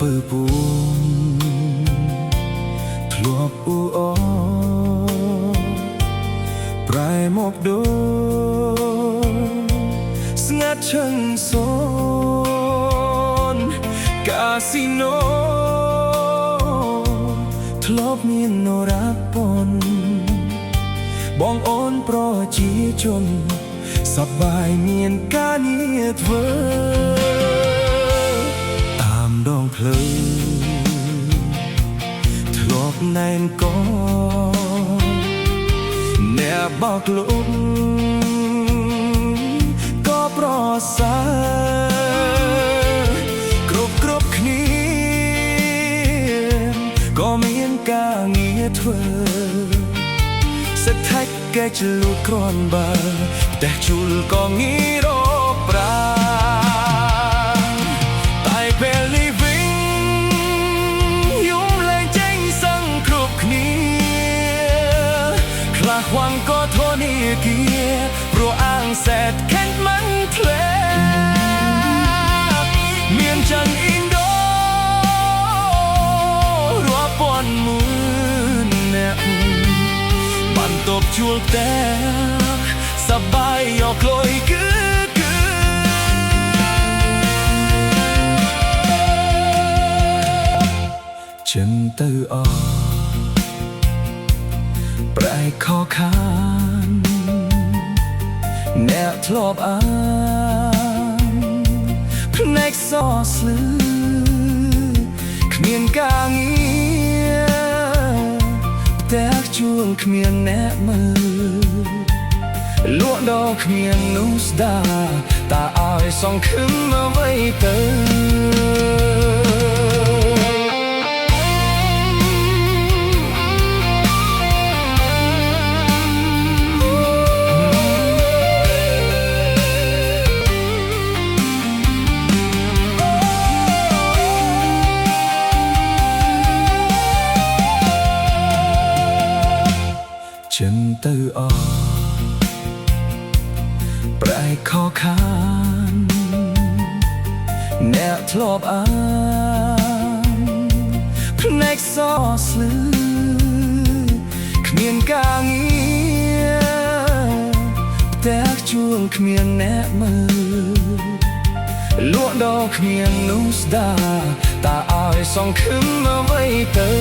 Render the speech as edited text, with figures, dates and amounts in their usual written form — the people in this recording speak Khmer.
ពើពួងធ្លាប់អ៊ូអរប្រែមកដូរស្ងាត់ឈឹងសូនកាស៊ីណូធ្លាប់មាននរ៉ាប៉ុនបងអូនប្រជាជនសប្បាយមានការងារធ្វើតាមដងផ្លូវធ្លាប់ណែនកអ្នកបោកលុបក៏ប្រសើរគ្រប់គ្នាក៏មានការងារធ្វើសេដ្ឋកិច្ចលូតគ្រាន់បើតែជួលក៏ងាយរកប្រាតែពេលនេះវិញយំលែងចេញសឹងគ្រប់គ្នាខ្លះខ្វាំងក៏ធនាគារព្រោះអាងសេដ្ឋកិច្ចមិនធ្លាប់មានចិនអ៊ីនដូរាប់ពាន់ម៉ឺនអ្នកបន្ទប់ជួលតែសប្បាយយកលុយគឺចិនទៅអស់ប្រែខកខានអ្នកធ្លាប់អានភ្នែកសស្លឺគ្មានការងារតែជួងគ្មានអ្នកមើលលក់ដូរគ្មាននោះស្ដាតើឲ្យសងខឹមអ្វីទៅចិនទៅអស់ប្រែខកខានអ្នកធ្លាប់អានភ្នែកសស្លឺគ្មានការងារតែជួងគ្មានអ្នកមើលលក់ដូរគ្មាននោះស្ដាតើឲ្យសងខឹមអ្វីទៅ